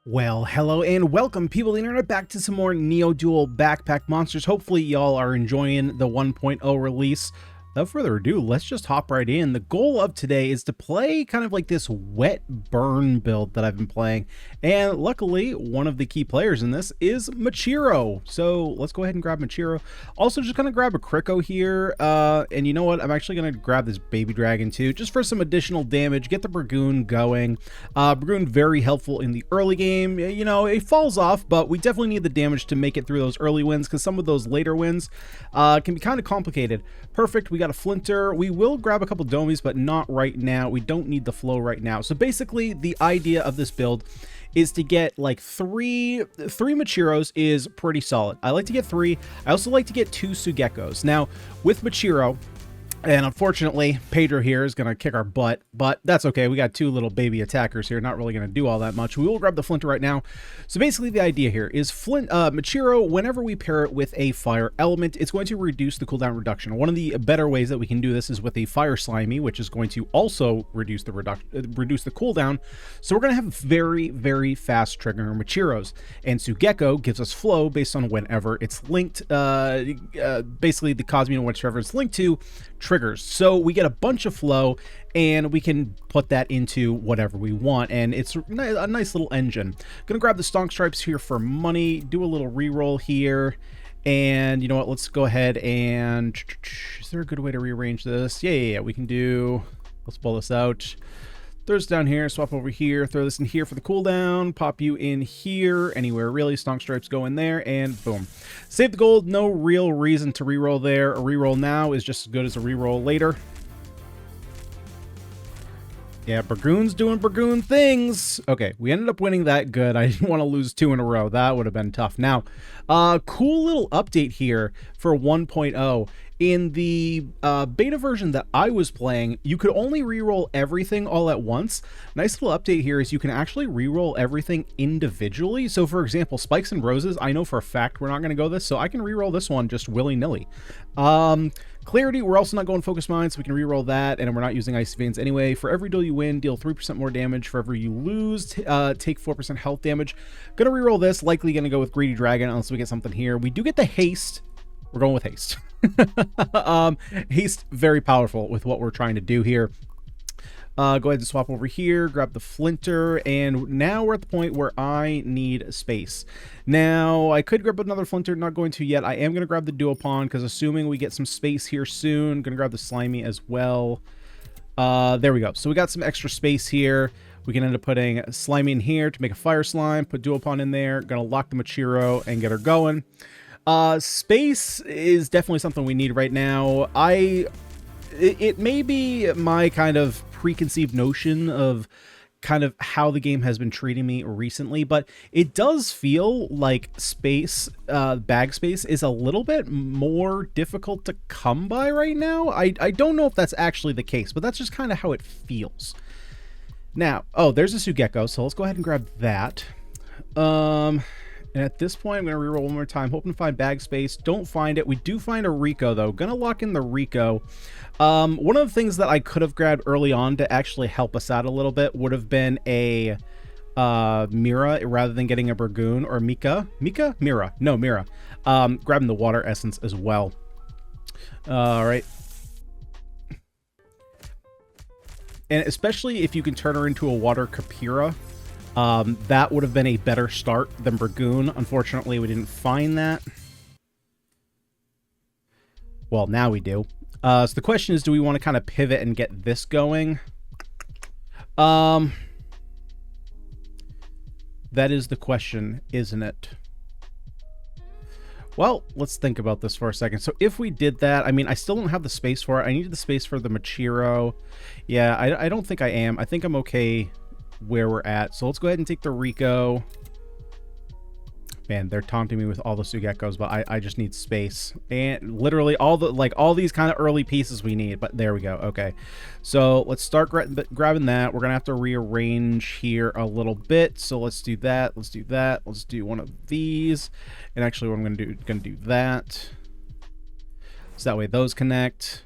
Well, hello and welcome, people of the internet, back to some more NEODUEL backpack monsters. Hopefully y'all are enjoying the 1.0 release. Without further ado, let's just hop right in. The goal of today is to play kind of like this wet burn build that I've been playing. And luckily, one of the key players in this is Machiro. So let's go ahead and grab Machiro. Also, just gonna grab a Kriko here. And you know what? I'm actually gonna grab this baby dragon too, just for some additional damage, get the Dragoon going. Dragoon very helpful in the early game. You know, it falls off, but we definitely need the damage to make it through those early wins, because some of those later wins can be kind of complicated. Perfect, we got a Flinter. We will grab a couple Domies, but not right now. We don't need the flow right now. So basically, the idea of this build is to get like three Machiros is pretty solid. I like to get 3. I also like to get 2 Sugekos. Now, with Machiro, and unfortunately, Pedro here is going to kick our butt, but that's okay. We got 2 little baby attackers here, not really going to do all that much. We will grab the Flinter right now. So basically, the idea here is Machiro, whenever we pair it with a fire element, it's going to reduce the cooldown reduction. One of the better ways that we can do this is with a Fire Slimy, which is going to also reduce the cooldown. So we're going to have very, very fast triggering Machiros. And Sugeko gives us flow based on whenever it's linked, basically the Cosmion, whichever it's linked to, triggers. So we get a bunch of flow and we can put that into whatever we want, and it's a nice little engine. Gonna grab the Stonk Stripes here for money, do a little reroll here, and you know what, let's go ahead and, is there a good way to rearrange this? Yeah, we can do, let's pull this out, throw this down here, swap over here, throw this in here for the cooldown, pop you in here, anywhere really, Stonk Stripes go in there, and boom. Save the gold, no real reason to reroll there. A reroll now is just as good as a reroll later. Yeah, Dragoon's doing Dragoon things. Okay, we ended up winning that. Good. I didn't want to lose 2 in a row. That would have been tough. Now, cool little update here for 1.0. In the beta version that I was playing, you could only reroll everything all at once. Nice little update here is you can actually reroll everything individually. So for example, Spikes and Roses, I know for a fact we're not going to go this, so I can reroll this one just willy-nilly. Clarity, we're also not going Focus Mine, so we can reroll that, and we're not using Icy Veins anyway. For every duel you win, deal 3% more damage. For every you lose, take 4% health damage. Gonna reroll this, likely gonna go with Greedy Dragon unless we get something here. We do get the Haste. We're going with Haste. Haste, very powerful with what we're trying to do here. Go ahead and swap over here, grab the Flinter, and now we're at the point where I need space. Now, I could grab another Flinter, not going to yet. I am going to grab the Duopon, because assuming we get some space here soon, going to grab the Slimy as well. There we go. So we got some extra space here. We can end up putting Slimy in here to make a Fire Slime, put Duopon in there, going to lock the Machiro and get her going. Space is definitely something we need right now. It may be my kind of preconceived notion of kind of how the game has been treating me recently, but it does feel like space, bag space, is a little bit more difficult to come by right now. I don't know if that's actually the case, but that's just kind of how it feels. Now, oh, there's a Sugeko, so let's go ahead and grab that. And at this point, I'm going to reroll one more time, hoping to find bag space. Don't find it. We do find a Rico, though. Going to lock in the Rico. One of the things that I could have grabbed early on to actually help us out a little bit would have been a Mira rather than getting a Dragoon, or Mika. Mira. No, Mira. Grabbing the Water Essence as well. All right. And especially if you can turn her into a Water Kapira. That would have been a better start than Dragoon. Unfortunately, we didn't find that. Well, now we do. So the question is, do we want to kind of pivot and get this going? That is the question, isn't it? Well, let's think about this for a second. So if we did that, I mean, I still don't have the space for it. I needed the space for the Machiro. Yeah, I don't think I am. I think I'm okay where we're at. So let's go ahead and take the Rico. Man, they're taunting me with all the Sugekos, but I just need space. And literally all these kind of early pieces we need, but there we go. Okay. So let's start grabbing that. We're going to have to rearrange here a little bit. So let's do that. Let's do that. Let's do one of these. And actually what I'm going to do that. So that way those connect.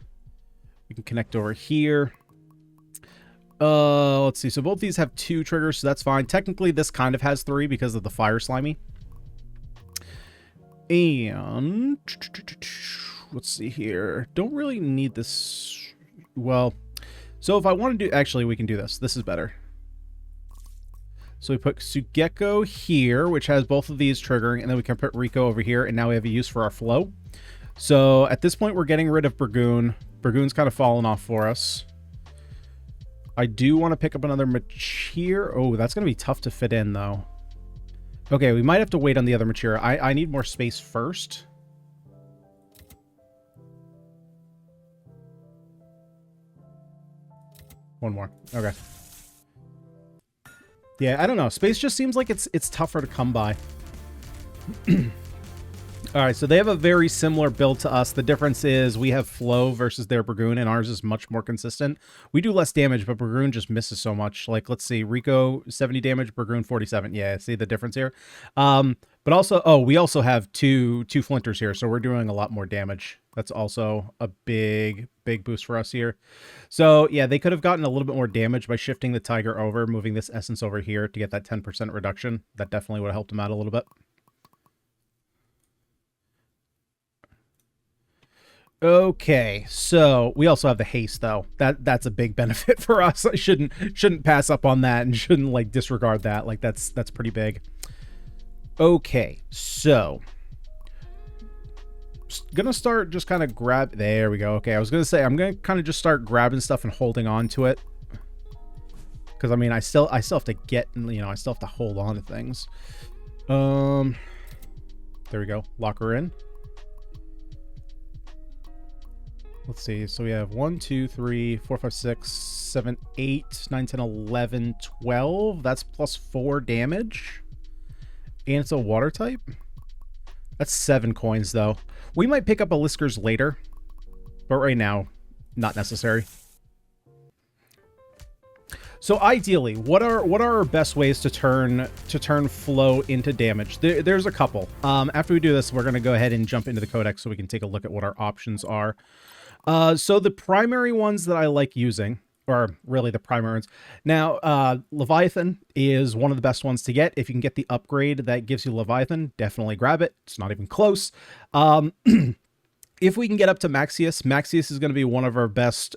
We can connect over here. Let's see. So both these have 2 triggers, so that's fine. Technically, this kind of has 3 because of the fire slimy. And let's see here. Don't really need this. Well, so if I want to do, actually, we can do this. This is better. So we put Sugeko here, which has both of these triggering, and then we can put Rico over here, and now we have a use for our flow. So at this point, we're getting rid of Burgoon. Burgoon's kind of fallen off for us. I do want to pick up another Machir. Oh, that's going to be tough to fit in, though. Okay, we might have to wait on the other Machir. I need more space first. One more. Okay. Yeah, I don't know. Space just seems like it's tougher to come by. All right, so they have a very similar build to us. The difference is we have flow versus their Burgoon, and ours is much more consistent. We do less damage, but Burgoon just misses so much. Like, let's see, Rico 70 damage, Burgoon 47. Yeah, see the difference here. But also, oh, we also have two flinters here, so we're doing a lot more damage. That's also a big boost for us here. So yeah, they could have gotten a little bit more damage by shifting the Tiger over, moving this essence over here to get that 10% reduction. That definitely would have helped them out a little bit. Okay, so we also have the haste though. That's a big benefit for us. I shouldn't pass up on that and shouldn't like disregard that. Like that's pretty big. Okay, so gonna start just kind of grab. There we go. Okay, I was gonna say I'm gonna kind of just start grabbing stuff and holding on to it because I mean I still have to get, you know, I still have to hold on to things. There we go. Lock her in. Let's see. So we have 1, 2, 3, 4, 5, 6, 7, 8, 9, 10, 11, 12. That's plus 4 damage. And it's a water type. That's 7 coins, though. We might pick up a Liskers later. But right now, not necessary. So ideally, what are our best ways to turn flow into damage? There's a couple. After we do this, we're going to go ahead and jump into the codex so we can take a look at what our options are. So the primary ones that I like using, or really the primary ones. Now, Leviathan is one of the best ones to get. If you can get the upgrade that gives you Leviathan, definitely grab it. It's not even close. If we can get up to Maxius, Maxius is going to be one of our best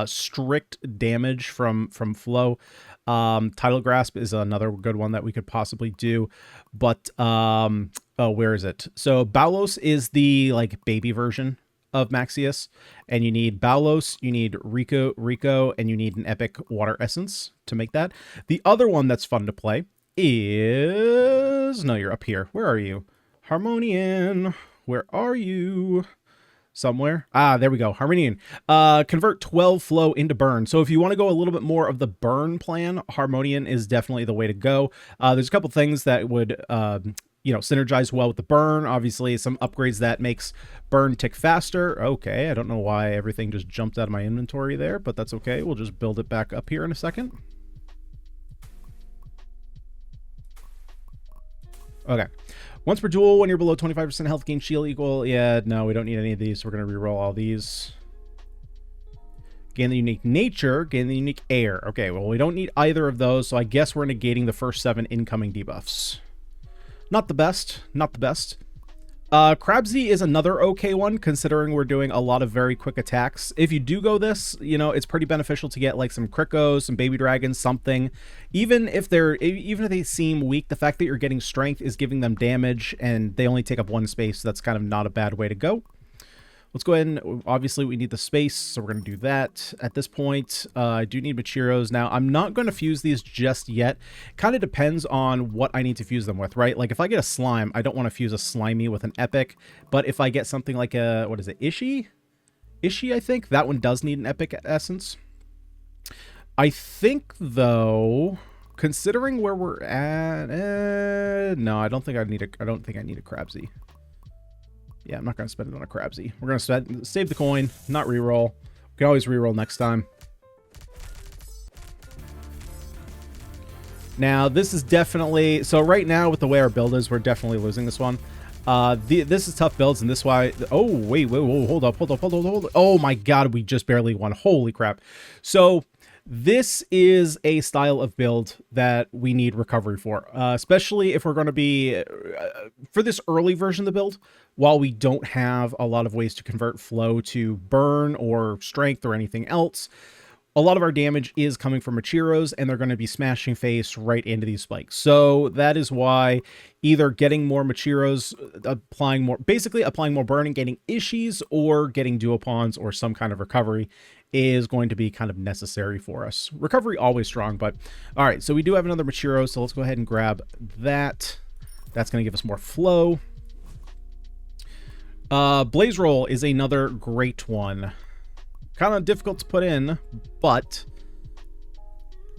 strict damage from flow. Tidal Grasp is another good one that we could possibly do. But, oh, where is it? So Baulos is the like baby version of Maxius, and you need Baulos, you need Rico, and you need an epic water essence to make that. The other one that's fun to play is... No, you're up here. Where are you? Harmonian. Where are you? Somewhere. Ah, there we go. Harmonian. Convert 12 flow into burn. So if you want to go a little bit more of the burn plan, Harmonian is definitely the way to go. There's a couple things that would... you know, synergize well with the burn. Obviously, some upgrades that makes burn tick faster. Okay, I don't know why everything just jumped out of my inventory there, but that's okay. We'll just build it back up here in a second. Okay. Once per duel, when you're below 25% health, gain shield equal. Yeah, no, we don't need any of these. We're going to reroll all these. Gain the unique nature, gain the unique air. Okay, well, we don't need either of those, so I guess we're negating the first 7 incoming debuffs. Not the best. Not the best. Crabsy is another okay one, considering we're doing a lot of very quick attacks. If you do go this, you know, it's pretty beneficial to get like some Krikos, some baby dragons, something. Even if they seem weak, the fact that you're getting strength is giving them damage, and they only take up 1 space. So that's kind of not a bad way to go. Let's go ahead and, obviously, we need the space, so we're going to do that. At this point, I do need Machiros. Now, I'm not going to fuse these just yet. Kind of depends on what I need to fuse them with, right? Like, if I get a slime, I don't want to fuse a slimy with an epic. But if I get something like a, what is it, Ishi? Ishi, I think. That one does need an epic essence. I think, though, considering where we're at, no, I don't think I need a Crabsy. Yeah, I'm not going to spend it on a Crabsy. We're going to save the coin, not reroll. We can always reroll next time. Now, this is definitely... So right now, with the way our build is, we're definitely losing this one. This is tough builds, and this is why... Oh, wait, whoa, hold up. Oh, my God, we just barely won. Holy crap. So... This is a style of build that we need recovery for, especially if we're going to be, for this early version of the build, while we don't have a lot of ways to convert flow to burn or strength or anything else. A lot of our damage is coming from Machiros, and they're going to be smashing face right into these spikes. So that is why either getting more Machiros, basically applying more burn and getting Ishis, or getting Duopons or some kind of recovery is going to be kind of necessary for us. Recovery always strong, but all right, so we do have another Machiro, so let's go ahead and grab that. That's going to give us more flow. Blaze Roll is another great one. Kind of difficult to put in, but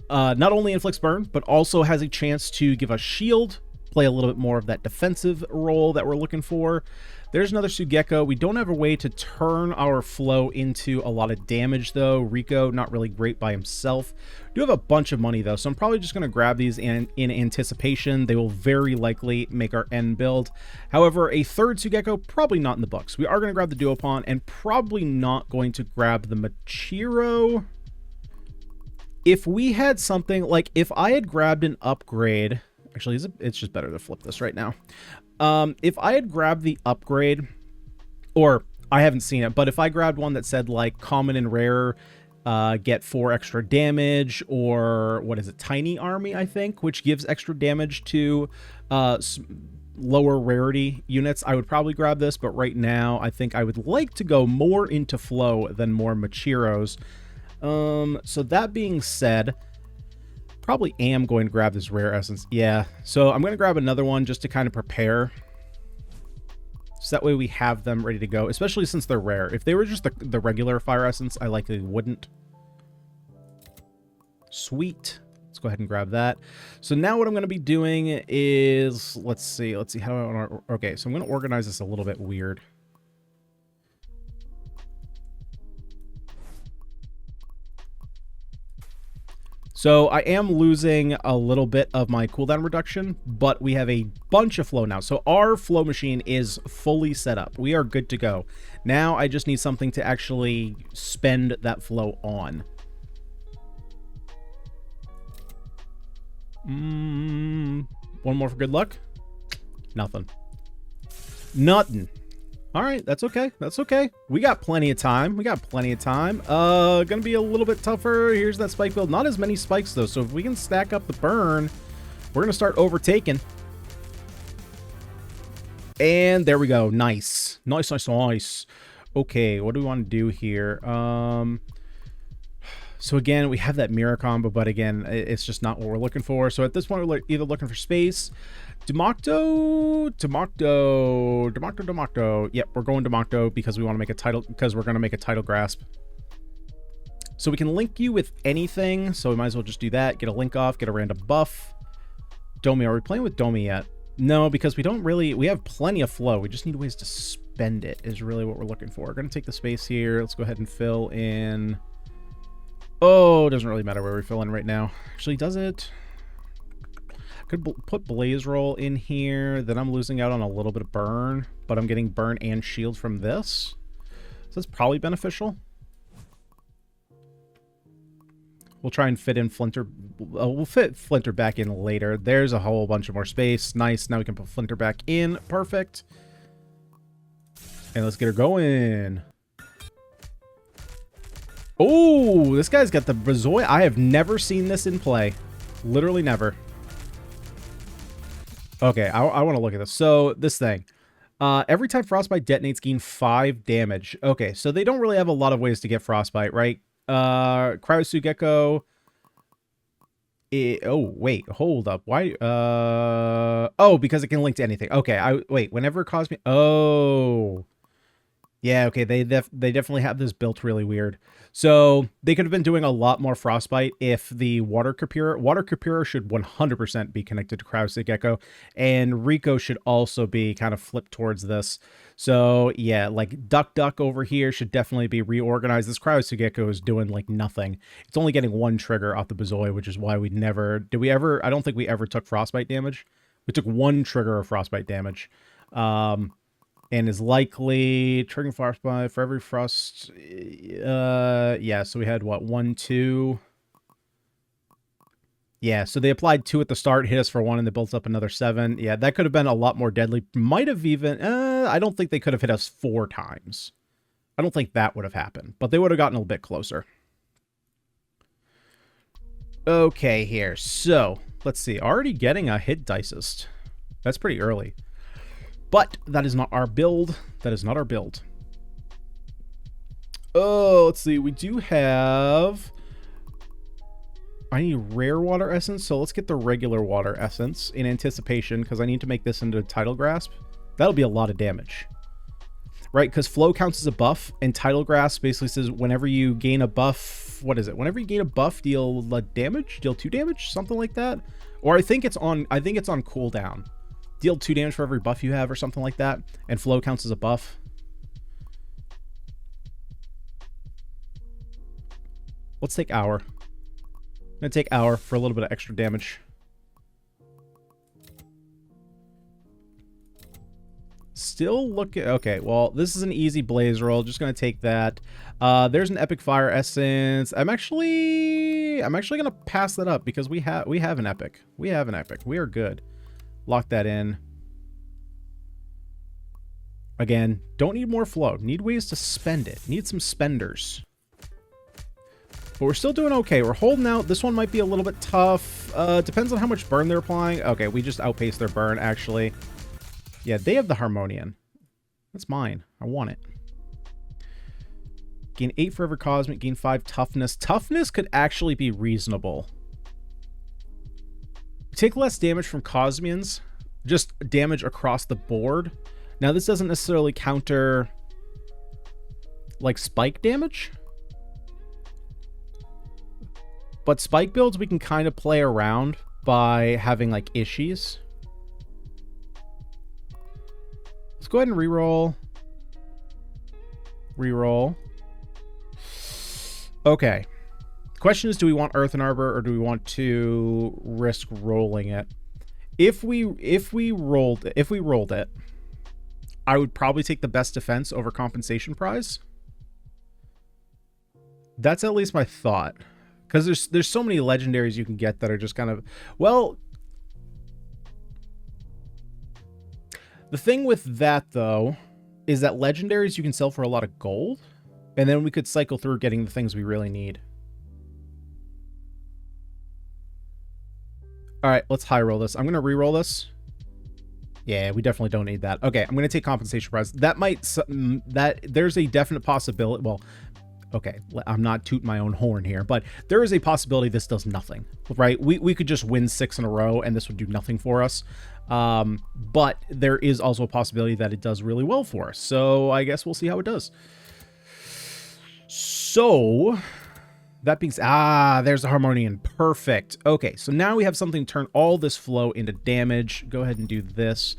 not only inflicts burn, but also has a chance to give us shield, play a little bit more of that defensive role that we're looking for. There's another Sugeko. We don't have a way to turn our flow into a lot of damage, though. Rico, not really great by himself. Do have a bunch of money, though, so I'm probably just going to grab these in anticipation. They will very likely make our end build. However, a third Sugeko, probably not in the books. We are going to grab the Duopon, and probably not going to grab the Machiro. If we had something, like, if I had grabbed an upgrade... Actually, it's just better to flip this right now. If I had grabbed the upgrade, or I haven't seen it, but if I grabbed one that said like common and rare, get 4 extra damage, or what is it, tiny army, I think, which gives extra damage to lower rarity units, I would probably grab this. But right now, I think I would like to go more into flow than more Machiros. So that being said, probably am going to grab this rare essence. Yeah, so I'm going to grab another one just to kind of prepare. So that way we have them ready to go, especially since they're rare. If they were just the regular fire essence, I likely wouldn't. Sweet. Let's go ahead and grab that. So now what I'm going to be doing is, let's see how I want to, okay, so I'm going to organize this a little bit weird. So I am losing a little bit of my cooldown reduction, but we have a bunch of flow now. So our flow machine is fully set up. We are good to go. Now I just need something to actually spend that flow on. One more for good luck. Nothing. All right, that's okay. That's okay. We got plenty of time. Gonna be a little bit tougher. Here's that spike build. Not as many spikes, though, so if we can stack up the burn, we're gonna start overtaking. And there we go. Nice. Nice. Okay, what do we want to do here? So again, we have that mirror combo, but again, it's just not what we're looking for. So at this point, we're either looking for space. Democto. Yep, we're going Democto because we want to make a title, because we're going to make a title grasp. So we can link you with anything, so we might as well just do that. Get a link off, get a random buff. Domi, are we playing with Domi yet? No, because we have plenty of flow. We just need ways to spend it, is really what we're looking for. We're going to take the space here. Let's go ahead and fill in. Oh, it doesn't really matter where we fill in right now. Actually, does it? Could put Blaze Roll in here. Then I'm losing out on a little bit of burn, but I'm getting burn and shield from this. So that's probably beneficial. We'll try and fit in Flinter. We'll fit Flinter back in later. There's a whole bunch of more space. Nice. Now we can put Flinter back in. Perfect. And let's get her going. Oh, this guy's got the Bazoi. I have never seen this in play. Literally never. Okay, I want to look at this. So, this thing. Every time Frostbite detonates, gain 5 damage. Okay, so they don't really have a lot of ways to get Frostbite, right? Cryosugeko. Oh, wait, hold up. Why? Oh, because it can link to anything. Okay, wait, whenever Cosmion... Oh... Yeah, okay, they definitely have this built really weird. So they could have been doing a lot more Frostbite if the Water Capura should 100% be connected to Cryosugeko, and Rico should also be kind of flipped towards this. So yeah, like Duck over here should definitely be reorganized. This Cryosugeko is doing like nothing. It's only getting 1 trigger off the Bazoi, which is why we never... I don't think we ever took Frostbite damage. We took 1 trigger of Frostbite damage. And is likely triggering Frostbite for every frost. Yeah, so we had what, 1, 2. Yeah, so they applied 2 at the start, hit us for 1, and they built up another 7. Yeah, that could have been a lot more deadly. Might have even... I don't think they could have hit us 4 times. I don't think that would have happened, but they would have gotten a little bit closer. Okay, here. So, let's see. Already getting a hit dicest. That's pretty early. But that is not our build. That is not our build. Oh, let's see. We do have... I need rare water essence, so let's get the regular water essence in anticipation, because I need to make this into Tidal Grasp. That'll be a lot of damage. Right, because flow counts as a buff, and Tidal Grasp basically says whenever you gain a buff, what is it? Whenever you gain a buff, deal damage? Deal 2 damage? Something like that? Or I think it's on cooldown. Deal 2 damage for every buff you have or something like that, and flow counts as a buff. Let's take Hour. I'm going to take Hour for a little bit of extra damage. Still looking... Okay, well, this is an easy blaze roll. Just going to take that. There's an epic fire essence. I'm actually going to pass that up because we have an epic. We have an epic. We are good. Lock that in. Again, don't need more flow. Need ways to spend it. Need some spenders. But we're still doing okay. We're holding out. This one might be a little bit tough. Depends on how much burn they're applying. Okay, we just outpaced their burn, actually. Yeah, they have the Harmonian. That's mine. I want it. Gain 8 for every Cosmic. Gain 5 toughness. Toughness could actually be reasonable. Take less damage from Cosmions. Just damage across the board. Now, this doesn't necessarily counter, like, spike damage. But spike builds, we can kind of play around by having, like, issues. Let's go ahead and reroll. Reroll. Okay. The question is, do we want Earthen Arbor or do we want to risk rolling it? If we rolled it, I would probably take the best defense over compensation prize. That's at least my thought. Because there's so many legendaries you can get that are just kind of... Well, the thing with that, though, is that legendaries you can sell for a lot of gold. And then we could cycle through getting the things we really need. All right, let's high roll this. I'm going to re-roll this. Yeah, we definitely don't need that. Okay, I'm going to take compensation prize. That might... There's a definite possibility... Well... Okay, I'm not tooting my own horn here, but there is a possibility this does nothing, right? We could just win 6 in a row and this would do nothing for us. But there is also a possibility that it does really well for us. So I guess we'll see how it does. So that being said, there's the Harmonian. Perfect. Okay, so now we have something to turn all this flow into damage. Go ahead and do this.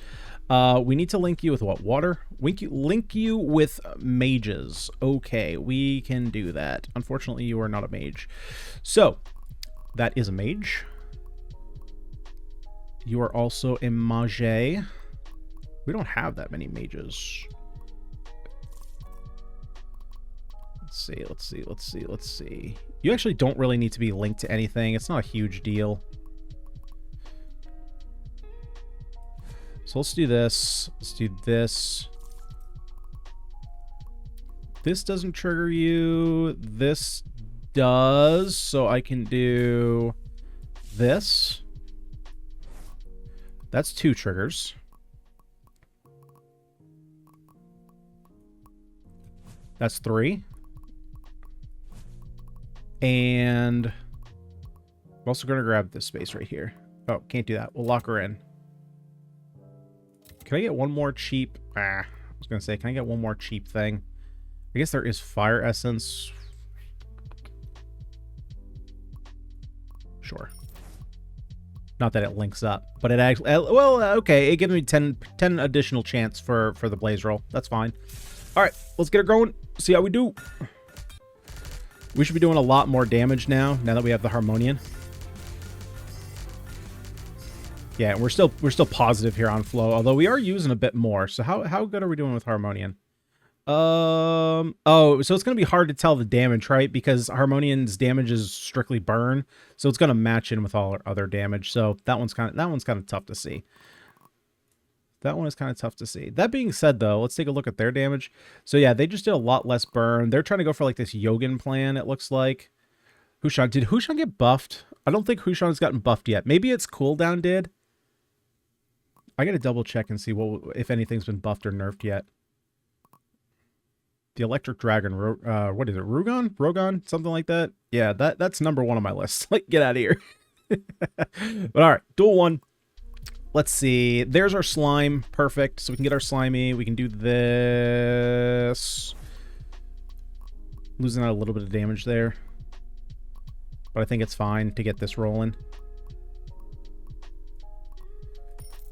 We need to link you with what? Water? Link you with mages. Okay, we can do that. Unfortunately, you are not a mage. So, that is a mage. You are also a mage. We don't have that many mages. Let's see. You actually don't really need to be linked to anything. It's not a huge deal. So let's do this. Let's do this. This doesn't trigger you. This does. So I can do this. That's 2 triggers. That's 3. And I'm also going to grab this space right here. Oh, can't do that. We'll lock her in. Can I get one more cheap... I was going to say, can I get one more cheap thing? I guess there is fire essence. Sure. Not that it links up, but it actually... Well, okay, it gives me 10 additional chance for the blaze roll. That's fine. All right, let's get it going. See how we do. We should be doing a lot more damage now that we have the Harmonian. Yeah, we're still positive here on flow, although we are using a bit more. So how good are we doing with Harmonian? Oh, so it's gonna be hard to tell the damage, right? Because Harmonion's damage is strictly burn, so it's gonna match in with all our other damage. So that one's kind of tough to see. That one is kind of tough to see. That being said, though, let's take a look at their damage. So yeah, they just did a lot less burn. They're trying to go for like this Yogan plan, it looks like. Hushan, did Hushan get buffed? I don't think Hushan's gotten buffed yet. Maybe its cooldown did. I gotta double check and see what if anything's been buffed or nerfed yet. The Electric Dragon, what is it? Rogon? Something like that? Yeah, that's number 1 on my list. Like, get out of here. But all right, duel 1. Let's see. There's our slime. Perfect. So we can get our slimy. We can do this. Losing out a little bit of damage there. But I think it's fine to get this rolling.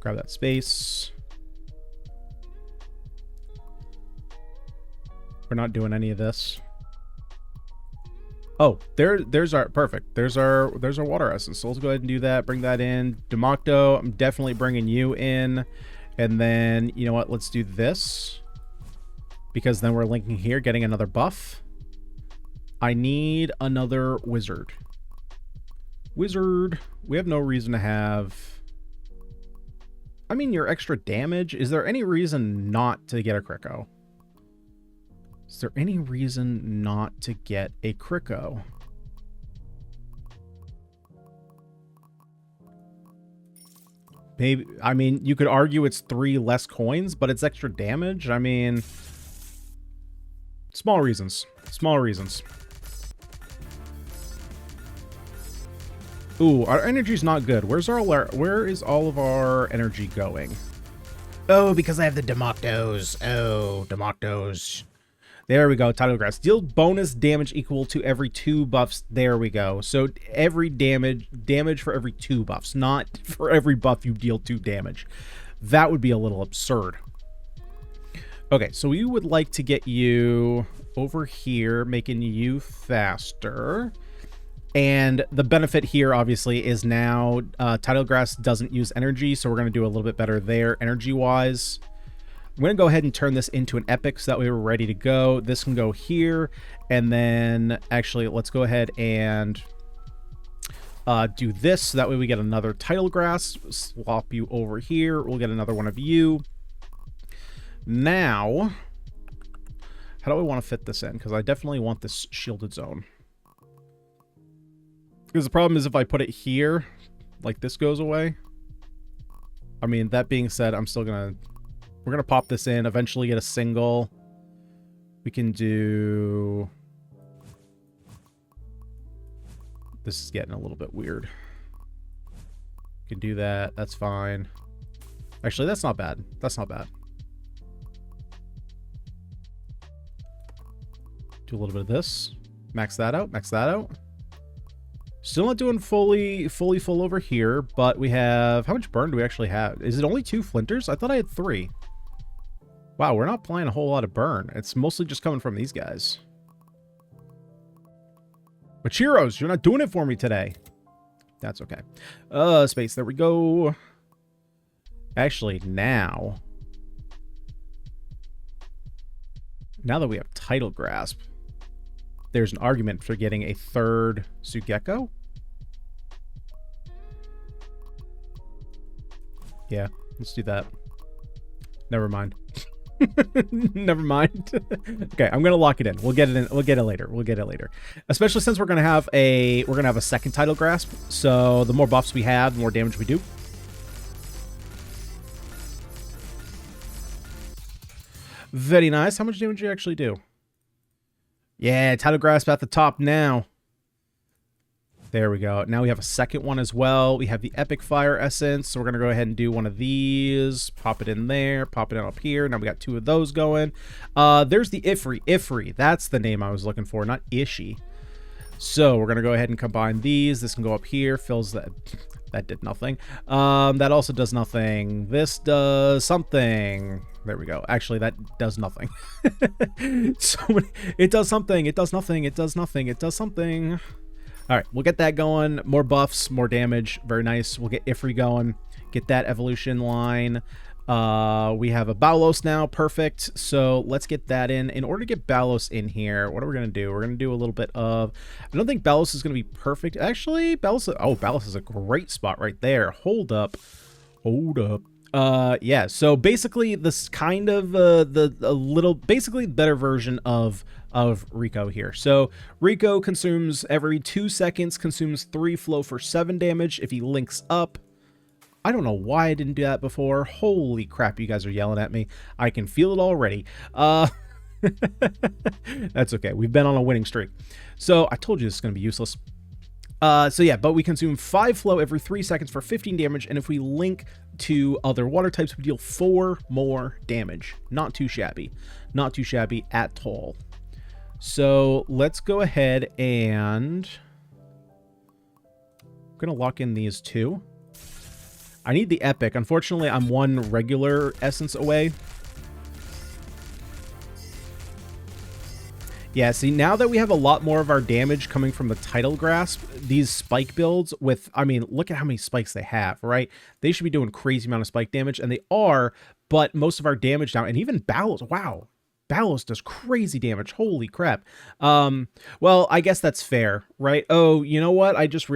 Grab that space. We're not doing any of this. Oh, there's our perfect. There's our water essence. So let's go ahead and do that. Bring that in. Democto, I'm definitely bringing you in. And then, you know what? Let's do this. Because then we're linking here, getting another buff. I need another wizard. Wizard. We have no reason to have... I mean, your extra damage. Is there any reason not to get a Kriko? Is there any reason not to get a Kriko? Maybe, I mean, you could argue it's 3 less coins, but it's extra damage. I mean, small reasons. Small reasons. Ooh, our energy's not good. Where is all of our energy going? Oh, because I have the Democtos. Oh, Democtos. There we go. Tidal Grass. Deal bonus damage equal to every 2 buffs. There we go. So every damage for every 2 buffs, not for every buff you deal 2 damage. That would be a little absurd. Okay, so we would like to get you over here, making you faster. And the benefit here, obviously, is now Tidal Grass doesn't use energy, so we're going to do a little bit better there energy-wise. I'm going to go ahead and turn this into an epic so that way we're ready to go. This can go here. And then, actually, let's go ahead and do this so that way we get another Tidal Grass. Swap you over here. We'll get another one of you. Now, how do I want to fit this in? Because I definitely want this shielded zone. Because the problem is if I put it here, like this goes away. I mean, that being said, I'm still going to... We're going to pop this in, eventually get a single. We can do... This is getting a little bit weird. We can do that. That's fine. Actually, that's not bad. That's not bad. Do a little bit of this. Max that out. Max that out. Still not doing fully full over here, but we have... How much burn do we actually have? Is it only 2 flinters? I thought I had 3. Wow, we're not applying a whole lot of burn. It's mostly just coming from these guys. But Chiros, you're not doing it for me today. That's okay. Space, there we go. Actually, now that we have Tidal Grasp, there's an argument for getting a 3rd Sugeko. Yeah, let's do that. Never mind. Never mind. Okay, I'm gonna lock it in. We'll get it in. We'll get it later. We'll get it later. Especially since we're gonna have a second Tidal Grasp. So the more buffs we have, the more damage we do. Very nice. How much damage do you actually do? Yeah, Tidal Grasp at the top now. There we go. Now we have a second one as well. We have the Epic Fire Essence. So we're going to go ahead and do one of these. Pop it in there. Pop it in up here. Now we got 2 of those going. There's the Ifri. Ifri. That's the name I was looking for, not Ishi. So we're going to go ahead and combine these. This can go up here. Fills that. That did nothing. That also does nothing. This does something. There we go. Actually, that does nothing. It does something. It does nothing. It does nothing. It does something. All right, we'll get that going. More buffs, more damage. Very nice. We'll get Ifri going. Get that evolution line. We have a Balos now. Perfect. So let's get that in. In order to get Balos in here, what are we going to do? We're going to do a little bit of... I don't think Balos is going to be perfect. Actually, Balos... Oh, Balos is a great spot right there. Hold up. Hold up. Yeah, so basically this kind of basically better version of Rico here. So Rico consumes every 2 seconds, consumes 3 flow for 7 damage if he links up. I don't know why I didn't do that before. Holy crap, you guys are yelling at me. I can feel it already. That's okay. We've been on a winning streak. So I told you this is going to be useless. So yeah, but we consume 5 flow every 3 seconds for 15 damage, and if we link to other water types, we deal 4 more damage. Not too shabby. Not too shabby at all. So let's go ahead and... I'm going to lock in these 2. I need the epic. Unfortunately, I'm 1 regular essence away. Yeah, see, now that we have a lot more of our damage coming from the Tidal Grasp, these spike builds with, I mean, look at how many spikes they have, right? They should be doing crazy amount of spike damage, and they are, but most of our damage now, and even Balos, wow, Balos does crazy damage, holy crap. Well, I guess that's fair, right? Oh, you know what? I just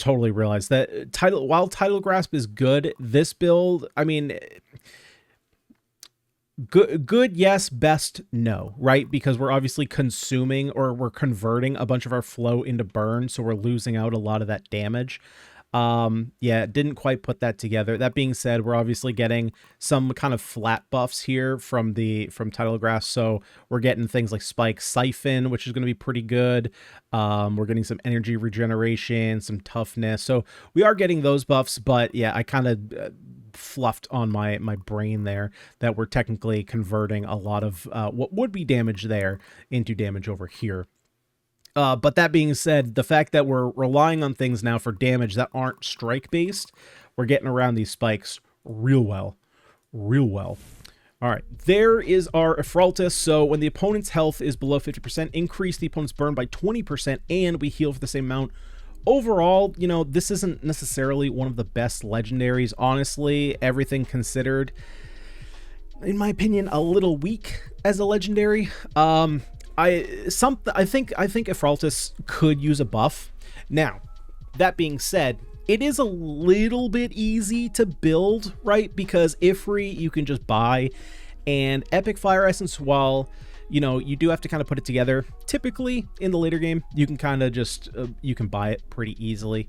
totally realized that while Tidal Grasp is good, this build, I mean... Good, yes. Best, no, right? Because we're obviously consuming, or we're converting a bunch of our flow into burn, so we're losing out a lot of that damage. Yeah, didn't quite put that together. That being said, we're obviously getting some kind of flat buffs here from Tidal Grasp, so we're getting things like Spike Siphon, which is going to be pretty good. We're getting some energy regeneration, some toughness, so we are getting those buffs. But yeah, I kind of fluffed on my brain there that we're technically converting a lot of what would be damage there into damage over here. But that being said, the fact that we're relying on things now for damage that aren't strike based, we're getting around these spikes real well. All right, there is our Ephraltus. So when the opponent's health is below 50%, increase the opponent's burn by 20%, and we heal for the same amount. Overall, you know, this isn't necessarily one of the best legendaries, honestly, everything considered. In my opinion, a little weak as a legendary. I think Ephraltus could use a buff. Now, that being said, it is a little bit easy to build, right? Because Ifri you can just buy, and Epic Fire Essence, while you know, you do have to kind of put it together. Typically, in the later game, you can kind of just, you can buy it pretty easily.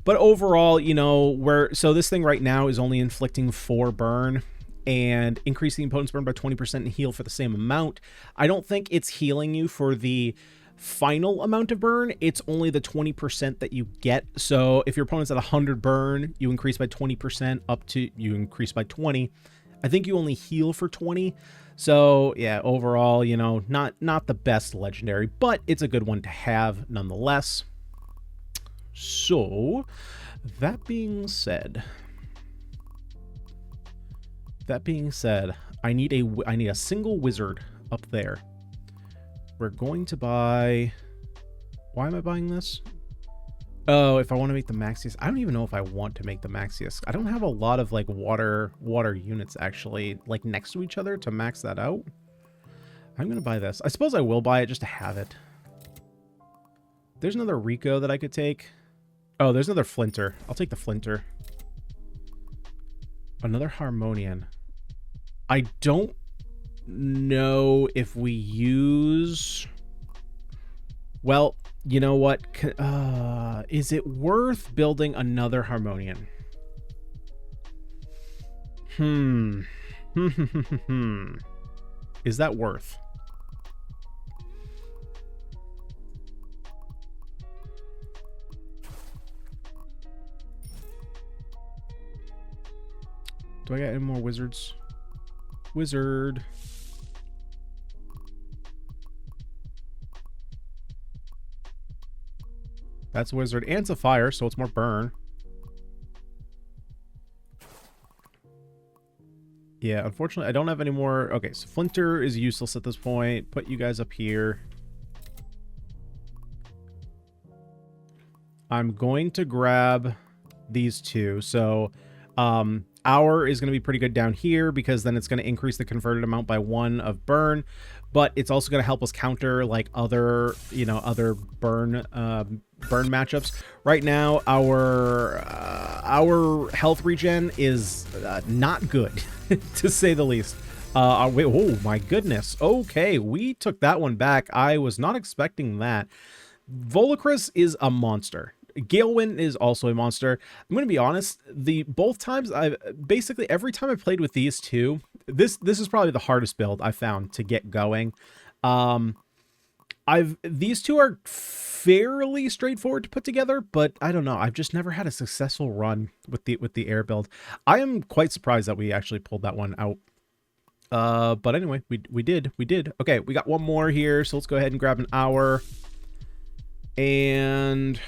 But overall, you know, so this thing right now is only inflicting 4 burn and increasing the opponent's burn by 20% and heal for the same amount. I don't think it's healing you for the final amount of burn. It's only the 20% that you get. So if your opponent's at 100 burn, you increase by 20% up to, you increase by 20. I think you only heal for 20. So yeah, overall, you know, not the best legendary, but it's a good one to have nonetheless. So that being said, I need a single wizard up there. We're going to buy, why am I buying this? Oh, if I want to make the Maxius. I don't even know if I want to make the Maxius. I don't have a lot of like water units actually like next to each other to max that out. I'm going to buy this. I suppose I will buy it just to have it. There's another Rico that I could take. Oh, there's another Flinter. I'll take the Flinter. Another Harmonian. I don't know if we use... Well, you know what? Is it worth building another Harmonian? Is that worth? Do I got any more wizards? Wizard. That's wizard, and it's a fire, so it's more burn. Yeah, unfortunately, I don't have any more. Okay, so Flinter is useless at this point. Put you guys up here. I'm going to grab these two. So Hour is going to be pretty good down here because then it's going to increase the converted amount by 1 of burn, but it's also going to help us counter like other, you know, other burn matchups. Right now, our health regen is not good, to say the least. Wait, oh my goodness. Okay, we took that one back. I was not expecting that. Volacris is a monster. Galewind is also a monster. I'm going to be honest, both times basically every time I played with these two, this is probably the hardest build I found to get going. These two are fairly straightforward to put together, but I don't know. I've just never had a successful run with the air build. I am quite surprised that we actually pulled that one out. But anyway, we did. Okay, we got one more here, so let's go ahead and grab an hour. And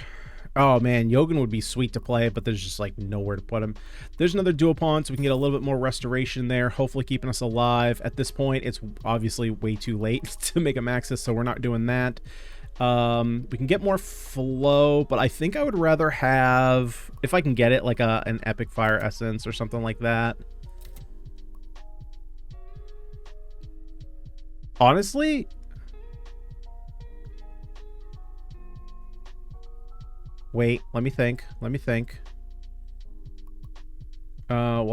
oh man, Yogan would be sweet to play, but there's just like nowhere to put him. There's another dual pawn, so we can get a little bit more restoration there, hopefully keeping us alive. At this point, it's obviously way too late to make a Maxis, so we're not doing that. We can get more flow, but I think I would rather have, if I can get it, like an Epic Fire Essence or something like that. Honestly, wait, let me think. Well,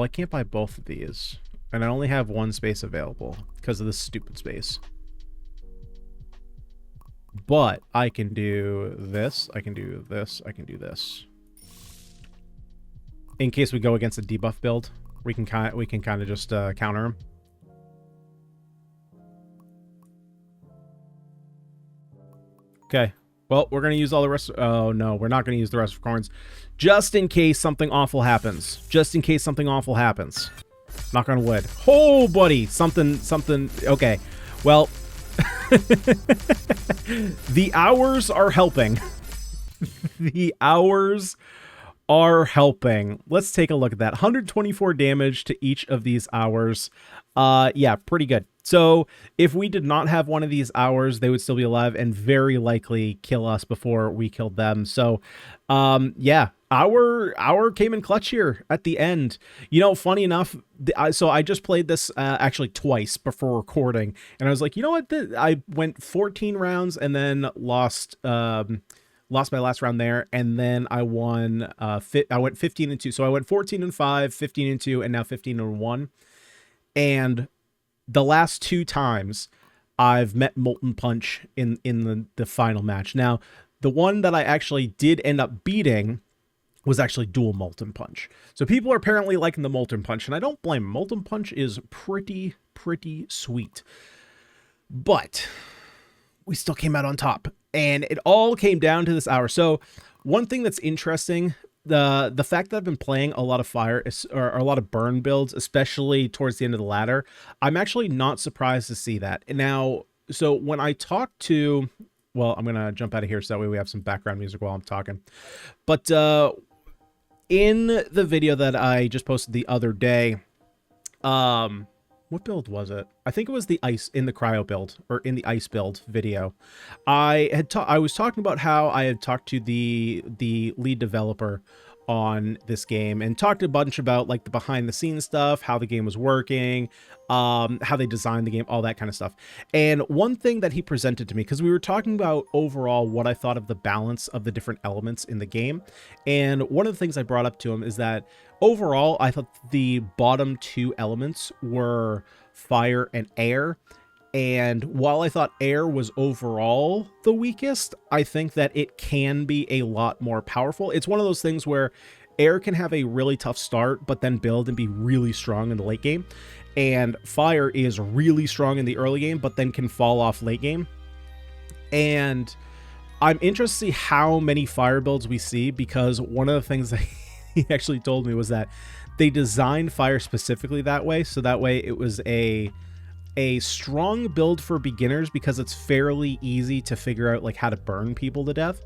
I can't buy both of these, and I only have one space available because of this stupid space. But I can do this, I can do this, I can do this. In case we go against a debuff build, we can kind of just counter him. Okay. Well, we're going to use all the rest. Oh, no, we're not going to use the rest of corns. Just in case something awful happens. Just in case something awful happens. Knock on wood. Oh, buddy. Something. Okay. Well, the hours are helping. The hours are helping. Let's take a look at that. 124 damage to each of these hours. Yeah, pretty good. So if we did not have one of these hours, they would still be alive and very likely kill us before we killed them. So, yeah, our came in clutch here at the end. You know, funny enough, so I just played this actually twice before recording, and I was like, you know what? I went 14 rounds and then lost my last round there, and then I won. I went 15-2, so I went 14-5, 15-2, and now 15-1, and the last 2 times I've met Molten Punch in the final match. Now, the one that I actually did end up beating was actually dual Molten Punch. So people are apparently liking the Molten Punch, and I don't blame them. Molten Punch is pretty sweet. But we still came out on top, and it all came down to this hour. So one thing that's interesting, the fact that I've been playing a lot of fire or a lot of burn builds, especially towards the end of the ladder, I'm actually not surprised to see that. Now, so when I talk to, well, I'm gonna jump out of here so that way we have some background music while I'm talking. But in the video that I just posted the other day, what build was it? I think it was the ice in the cryo build, or in the ice build video. I was talking about how I had talked to the lead developer on this game and talked a bunch about like the behind the scenes stuff, how the game was working, how they designed the game, all that kind of stuff. And one thing that he presented to me, because we were talking about overall what I thought of the balance of the different elements in the game, and one of the things I brought up to him is that overall I thought the bottom 2 elements were fire and air. And while I thought air was overall the weakest, I think that it can be a lot more powerful. It's one of those things where air can have a really tough start, but then build and be really strong in the late game. And fire is really strong in the early game, but then can fall off late game. And I'm interested to see how many fire builds we see, because one of the things that he actually told me was that they designed fire specifically that way. So that way it was a strong build for beginners because it's fairly easy to figure out like how to burn people to death,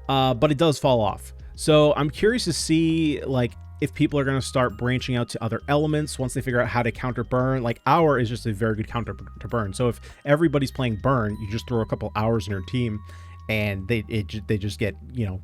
but it does fall off. So I'm curious to see like if people are going to start branching out to other elements once they figure out how to counter burn. Like hour is just a very good counter to burn. So if everybody's playing burn, you just throw a couple hours in your team and they just get, you know,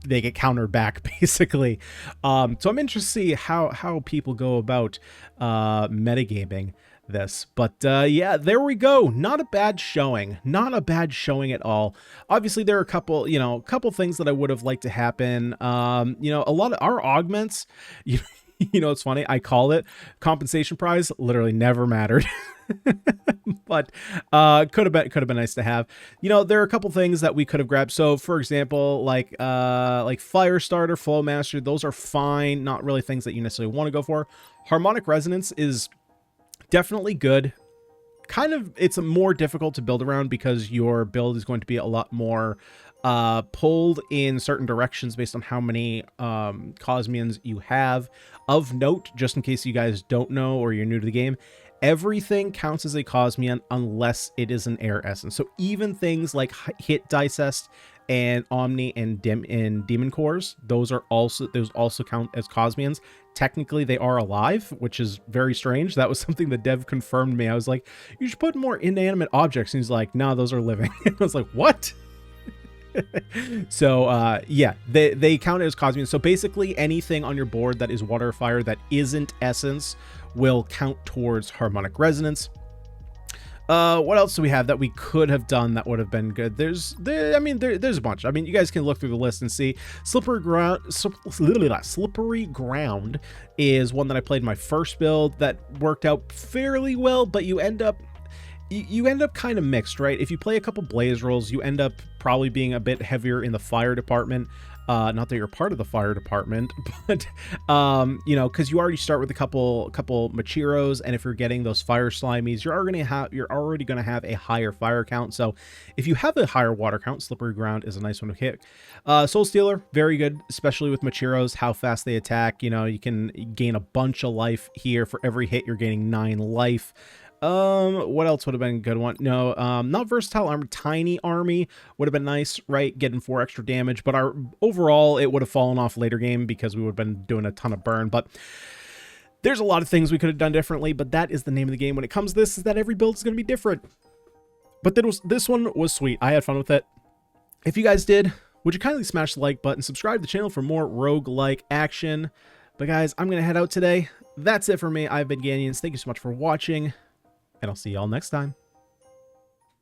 they get countered back basically. So I'm interested to see how people go about metagaming this, but yeah, there we go. Not a bad showing, not a bad showing at all. Obviously there are a couple things that I would have liked to happen. A lot of our augments, it's funny, I call it compensation prize, literally never mattered. But could have been nice to have. There are a couple things that we could have grabbed. So for example, like fire starter, flow master, those are fine, not really things that you necessarily want to go for. Harmonic resonance is definitely good. It's more difficult to build around because your build is going to be a lot more pulled in certain directions based on how many Cosmions you have. Of note, just in case you guys don't know or you're new to the game, everything counts as a Cosmion unless it is an air essence. So even things like Hit Dicest and Omni and Demon Cores, those also count as Cosmions. Technically they are alive, which is very strange. That was something the dev confirmed to me. I was like, you should put more inanimate objects, and he's like, no, those are living. I was like, what? So yeah, they count as Cosmions. So basically anything on your board that is water or fire that isn't essence will count towards harmonic resonance. What else do we have that we could have done that would have been good? There's a bunch. I mean, you guys can look through the list and see. Slippery ground is one that I played in my first build that worked out fairly well, but you end up kind of mixed, right? If you play a couple blaze rolls, you end up probably being a bit heavier in the fire department. Not that you're part of the fire department, but because you already start with a couple Machiros, and if you're getting those fire slimies, you're already going to have a higher fire count. So if you have a higher water count, slippery ground is a nice one to hit. Soul Stealer, very good, especially with Machiros, how fast they attack. You can gain a bunch of life here. For every hit, you're gaining 9 life. What else would have been a good one? No, not versatile armor. Tiny army would have been nice, right? Getting 4 extra damage, but overall it would have fallen off later game because we would have been doing a ton of burn. But there's a lot of things we could have done differently, but that is the name of the game when it comes to this, is that every build is going to be different. But this one was sweet. I had fun with it. If you guys did, would you kindly smash the like button, subscribe to the channel for more roguelike action. But guys, I'm going to head out today. That's it for me. I've been Ganyonz. Thank you so much for watching, and I'll see y'all next time.